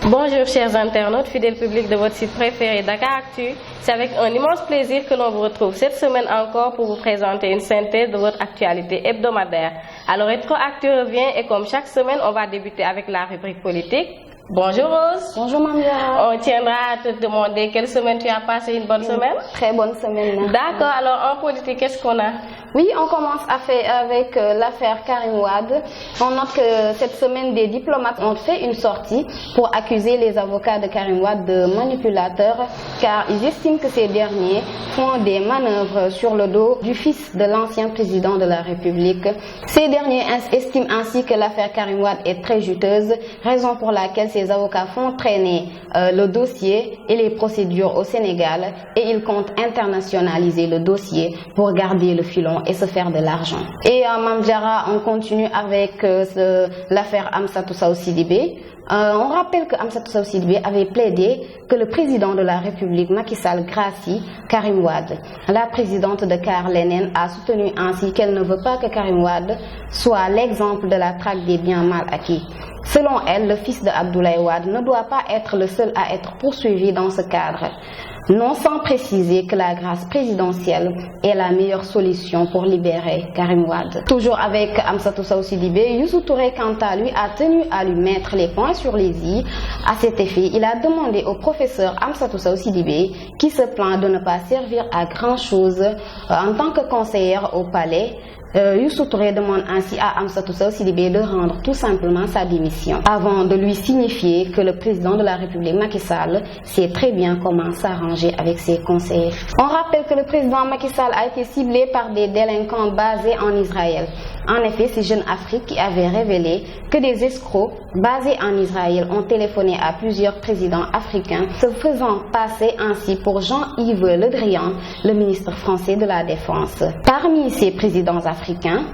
Bonjour chers internautes, fidèles publics de votre site préféré Dakaractu. C'est avec un immense plaisir que l'on vous retrouve cette semaine encore pour vous présenter une synthèse de votre actualité hebdomadaire. Alors Rétroactu revient et comme chaque semaine, on va débuter avec la rubrique politique. Bonjour Rose. Bonjour Mamia. On tiendra à te demander quelle semaine tu as passé une bonne semaine. Très bonne semaine. D'accord, alors en politique, qu'est-ce qu'on a? Oui, on commence avec l'affaire Karim Wade. On note que cette semaine, des diplomates ont fait une sortie pour accuser les avocats de Karim Wade de manipulateurs car ils estiment que ces derniers font des manœuvres sur le dos du fils de l'ancien président de la République. Ces derniers estiment ainsi que l'affaire Karim Wade est très juteuse, raison pour laquelle ces avocats font traîner le dossier et les procédures au Sénégal et ils comptent internationaliser le dossier pour garder le filon et se faire de l'argent. Et à Mamdiara, on continue avec l'affaire Amsatou Sow Sidibé. On rappelle que Amsatou Sow Sidibé avait plaidé que le président de la République, Macky Sall, gracie Karim Wade. La présidente de CAR Lenen a soutenu ainsi qu'elle ne veut pas que Karim Wade soit l'exemple de la traque des biens mal acquis. Selon elle, le fils de Abdoulaye Wade ne doit pas être le seul à être poursuivi dans ce cadre. Non sans préciser que la grâce présidentielle est la meilleure solution pour libérer Karim Wade. Toujours avec Amsatou Sow Sidibé, Youssou Touré, quant à lui, a tenu à lui mettre les points sur les i. À cet effet, il a demandé au professeur Amsatou Sow Sidibé, qui se plaint de ne pas servir à grand-chose en tant que conseillère au palais, Youssou Touré demande ainsi à Amsatou Sow Sidibé de rendre tout simplement sa démission avant de lui signifier que le président de la République Macky Sall sait très bien comment s'arranger avec ses conseillers. On rappelle que le président Macky Sall a été ciblé par des délinquants basés en Israël. En effet, c'est Jeune Afrique qui avait révélé que des escrocs basés en Israël ont téléphoné à plusieurs présidents africains, se faisant passer ainsi pour Jean-Yves Le Drian, le ministre français de la Défense. Parmi ces présidents africains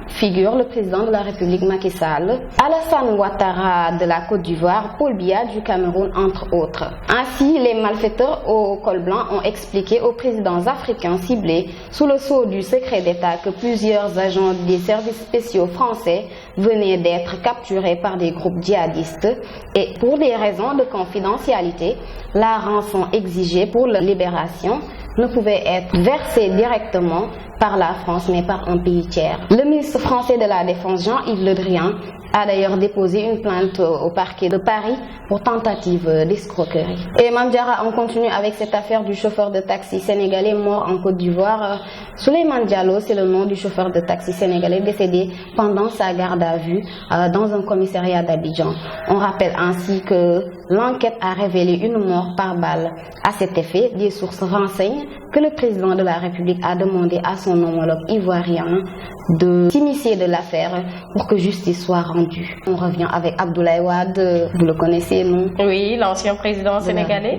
figure le président de la République Macky Sall, Alassane Ouattara de la Côte d'Ivoire, Paul Biya du Cameroun, entre autres. Ainsi, les malfaiteurs au col blanc ont expliqué aux présidents africains ciblés sous le sceau du secret d'État que plusieurs agents des services spéciaux français venaient d'être capturés par des groupes djihadistes et pour des raisons de confidentialité, la rançon exigée pour leur libération ne pouvait être versée directement par la France mais par un pays tiers. Le ministre français de la Défense Jean-Yves Le Drian a d'ailleurs déposé une plainte au parquet de Paris pour tentative d'escroquerie. Et Mamdiara, on continue avec cette affaire du chauffeur de taxi sénégalais mort en Côte d'Ivoire. Souleymane Diallo, c'est le nom du chauffeur de taxi sénégalais décédé pendant sa garde à vue dans un commissariat d'Abidjan. On rappelle ainsi que l'enquête a révélé une mort par balle. À cet effet, des sources renseignent que le président de la République a demandé à son homologue ivoirien de s'initier de l'affaire pour que justice soit rendue. On revient avec Abdoulaye Wade, vous le connaissez, non? Oui, l'ancien président sénégalais.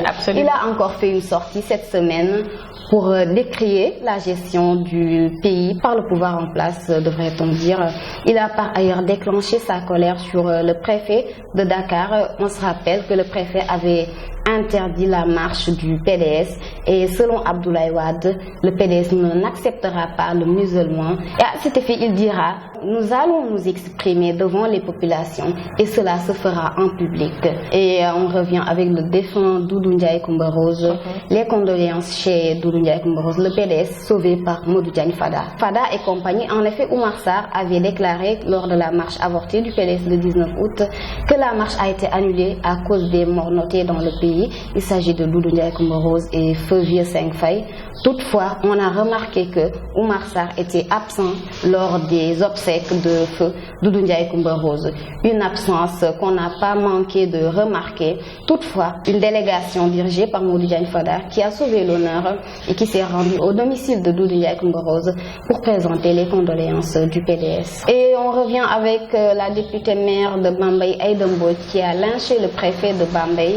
Absolument. Il a encore fait une sortie cette semaine pour décrier la gestion du pays par le pouvoir en place, devrait-on dire. Il a par ailleurs déclenché sa colère sur le préfet de Dakar. On se rappelle que le préfet avait interdit la marche du PDS et selon Abdoulaye Wade, le PDS n'acceptera pas le musulman. Et à cet effet, il dira: nous allons nous exprimer devant les populations et cela se fera en public. Et on revient avec le défunt Doudou Ndiaye Coumba Rose. Les condoléances chez Doudou Ndiaye Coumba Rose, le PDS sauvé par Modou Diagne Fada. Fada et compagnie. En effet, Oumar Sarr avait déclaré lors de la marche avortée du PDS le 19 août que la marche a été annulée à cause des morts notés dans le pays. Il s'agit de Doudou Ndiaye Coumba Rose et Feu Vieux Cinq Faye. Toutefois, on a remarqué que Oumar Sarr était absent lors des obsèques de Feu Doudou Ndiaye Coumba Rose. Une absence qu'on n'a pas manqué de remarquer. Toutefois, une délégation dirigée par Modou Diagne Fada qui a sauvé l'honneur et qui s'est rendue au domicile de Doudou Ndiaye Coumba Rose pour présenter les condoléances du PDS. Et on revient avec la députée maire de Bambey, Aïda Mbodj, qui a lynché le préfet de Bambey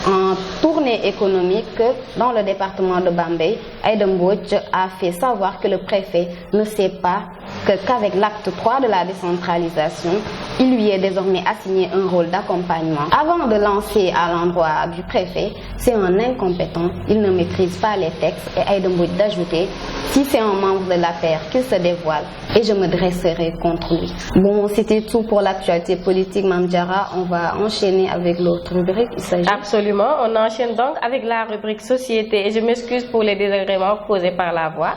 en tournée économique dans le département de Bambey. Aïda Mbodj a fait savoir que le préfet ne sait pas qu'avec l'acte 3 de la décentralisation, il lui est désormais assigné un rôle d'accompagnement. Avant de lancer à l'endroit du préfet, c'est un incompétent, il ne maîtrise pas les textes, et Aïda Mbodj d'ajouter, si c'est un membre de l'APR qu'il se dévoile, et je me dresserai contre lui. Bon, c'était tout pour l'actualité politique, Mame Diarra. On va enchaîner avec l'autre rubrique. Absolument, on enchaîne donc avec la rubrique société, et je m'excuse pour les désagréments causés par la voix.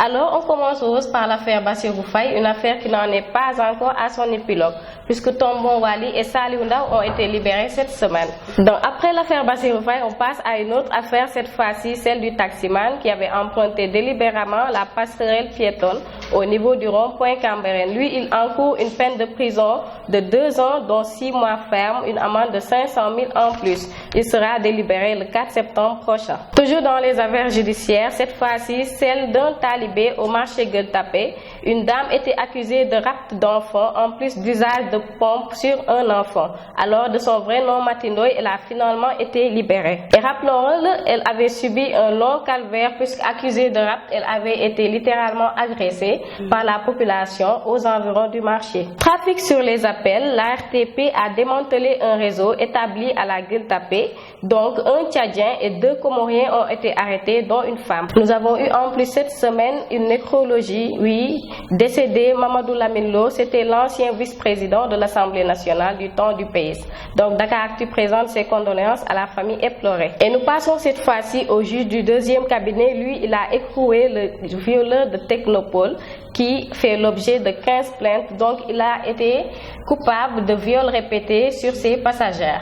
Alors, on commence rose par l'affaire Bassirou Faye, une affaire qui n'en est pas encore à son épilogue, puisque Tombon Wali et Saliou Ndao ont été libérés cette semaine. Donc, après l'affaire Bassirou Faye, on passe à une autre affaire, cette fois-ci celle du taximan qui avait emprunté délibérément la passerelle piétonne au niveau du rond-point Cambérène. Lui, il encourt une peine de prison de 2 ans, dont 6 mois ferme, une amende de 500 000 en plus. Il sera délibéré le 4 septembre prochain. Toujours dans les affaires judiciaires, cette fois-ci celle d'un talibé au marché Gueule Tapée. Une dame était accusée de rapt d'enfant en plus d'usage de pompe sur un enfant. Alors, de son vrai nom Matindoy, elle a finalement été libérée. Et rappelons-le, elle avait subi un long calvaire puisqu'accusée de rapt, elle avait été littéralement agressée par la population aux environs du marché. Trafic sur les appels, l'ARTP a démantelé un réseau établi à la Gueule Tapée. Donc, un Tchadien et 2 Comoriens ont été arrêtés, dont une femme. Nous avons eu en plus cette semaine une nécrologie, oui, décédé Mamadou Lamine Lo, c'était l'ancien vice-président de l'Assemblée nationale du temps du pays. Donc, Dakaractu présente ses condoléances à la famille éplorée. Et nous passons cette fois-ci au juge du 2e cabinet. Lui, il a écroué le violeur de Technopole qui fait l'objet de 15 plaintes. Donc, il a été coupable de viols répétés sur ses passagères.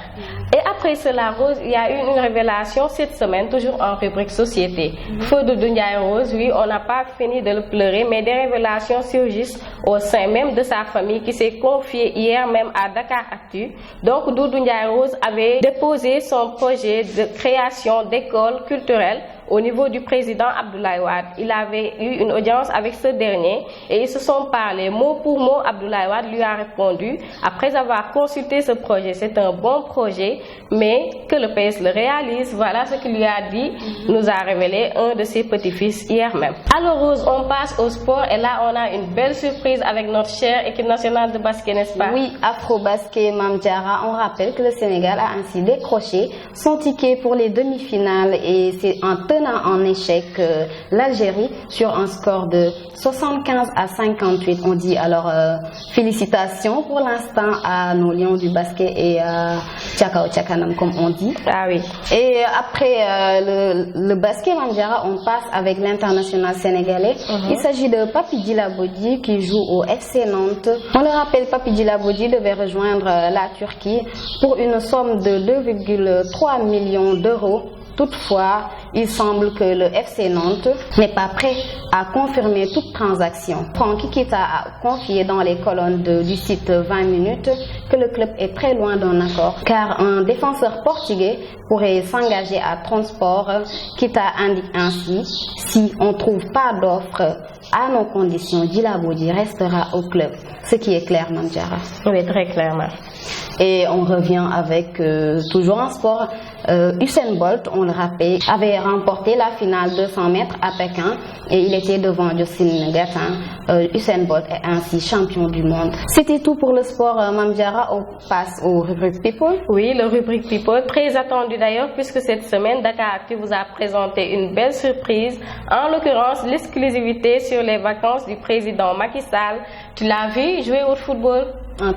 Et après cela, Rose, il y a eu une révélation cette semaine, toujours en rubrique société. Feu de Ndiaye Rose, oui, on n'a pas fini de le pleurer, mais des révélations surgissent au sein même de sa famille qui s'est confiée hier même à Dakaractu. Donc, Doudou Ndiaye Rose avait déposé son projet de création d'écoles culturelles au niveau du président Abdoulaye Wade. Il avait eu une audience avec ce dernier et ils se sont parlé mot pour mot. Abdoulaye Wade lui a répondu, après avoir consulté ce projet, c'est un bon projet, mais que le PS le réalise. Voilà ce qu'il lui a dit, nous a révélé un de ses petits-fils hier même. Alors Rose, on passe au sport et là on a une belle surprise avec notre chère équipe nationale de basket, n'est-ce pas? Oui, Afro-Basket, Mame Diarra. On rappelle que le Sénégal a ainsi décroché son ticket pour les demi-finales et c'est en en échec l'Algérie sur un score de 75 à 58. On dit alors félicitations pour l'instant à nos lions du basket et Tchakao Tchakanam comme on dit. Ah oui. Et après le basket, Mame Diarra, on passe avec l'international sénégalais. Il s'agit de Papi Djilabodji qui joue au FC Nantes. On le rappelle, Papi Djilabodji devait rejoindre la Turquie pour une somme de 2,3 millions d'euros. Toutefois, il semble que le FC Nantes n'est pas prêt à confirmer toute transaction. Francky Kita a confié dans les colonnes du site 20 minutes que le club est très loin d'un accord car un défenseur portugais pourrait s'engager à Transport. Kita indique ainsi, si on ne trouve pas d'offre à nos conditions, Djilabodji restera au club. Ce qui est clair, Mame Diarra. Oui, très clairement. Et on revient avec toujours en sport. Usain Bolt, on le rappelle, avait remporté la finale 200 mètres à Pékin et il était devant Justin Gatin. Usain Bolt est ainsi champion du monde. C'était tout pour le sport, Mame Diarra. On passe au rubrique People. Oui, le rubrique People, très attendu d'ailleurs puisque cette semaine, Dakaractu vous a présenté une belle surprise. En l'occurrence, l'exclusivité sur les vacances du président Macky Sall. Tu l'as vu jouer au football?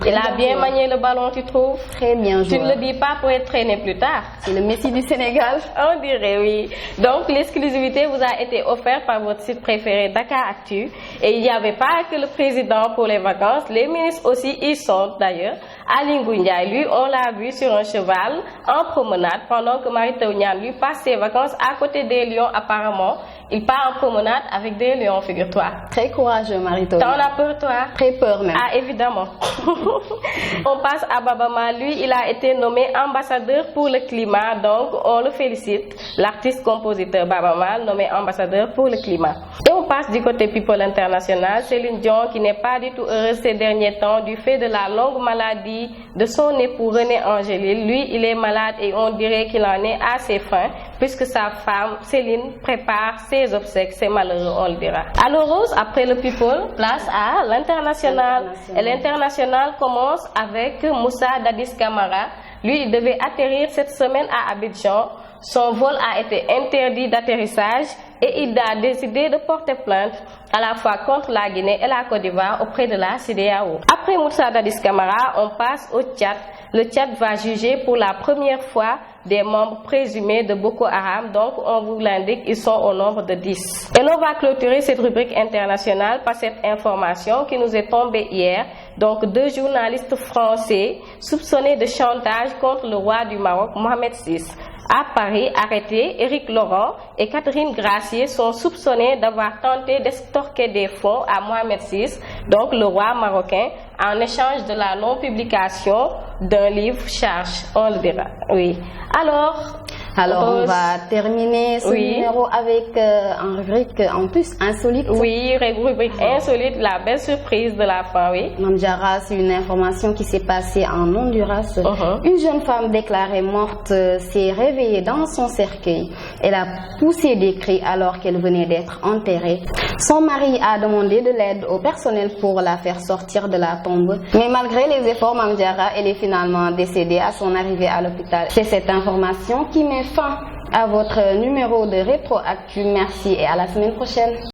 Il a bien manié le ballon, tu trouves? Très bien joué. Tu ne le dis pas pour être traîné plus tard. C'est le Messi du Sénégal. On dirait, oui. Donc, l'exclusivité vous a été offerte par votre site préféré Dakaractu. Et il n'y avait pas que le président pour les vacances. Les ministres aussi y sont d'ailleurs. Aly Ngouille Ndiaye, lui, on l'a vu sur un cheval en promenade pendant que Mary Teuw Niane lui passe ses vacances à côté des lions apparemment. Il part en promenade avec des lions, figure-toi. Très courageux, Mary Teuw Niane. T'en as peur, toi? Très peur même. Ah, évidemment. On passe à Babama. Lui, il a été nommé ambassadeur pour le climat. Donc, on le félicite. L'artiste-compositeur Babama, nommé ambassadeur pour le climat. Et on passe du côté People International. Céline Dion, qui n'est pas du tout heureuse ces derniers temps du fait de la longue maladie de son époux René Angélil. Lui, il est malade et on dirait qu'il en est à ses fins puisque sa femme, Céline, prépare ses les obsèques, c'est malheureux, on le dira. Alors Rose, après le people, place à l'international. Et l'international commence avec Moussa Dadis Camara. Lui, il devait atterrir cette semaine à Abidjan. Son vol a été interdit d'atterrissage et il a décidé de porter plainte à la fois contre la Guinée et la Côte d'Ivoire auprès de la CEDEAO. Après Moussa Dadis Camara, on passe au Tchad. Le Tchad va juger pour la première fois des membres présumés de Boko Haram, donc on vous l'indique, ils sont au nombre de 10. Et l'on va clôturer cette rubrique internationale par cette information qui nous est tombée hier. Donc 2 journalistes français soupçonnés de chantage contre le roi du Maroc, Mohamed VI. À Paris, arrêtés, Éric Laurent et Catherine Gracier sont soupçonnés d'avoir tenté d'extorquer des fonds à Mohamed VI, donc le roi marocain, en échange de la non-publication d'un livre charge, on le dira. Oui. Alors on va terminer ce numéro avec une rubrique en plus insolite. Oui, rubrique insolite, la belle surprise de la fin, oui. Mame Diarra, c'est une information qui s'est passée en Honduras. Une jeune femme déclarée morte s'est réveillée dans son cercueil. Elle a poussé des cris alors qu'elle venait d'être enterrée. Son mari a demandé de l'aide au personnel pour la faire sortir de la tombe. Mais malgré les efforts, Mame Diarra, elle est finalement décédée à son arrivée à l'hôpital. C'est cette information qui met fin à votre numéro de Rétroactu. Merci et à la semaine prochaine.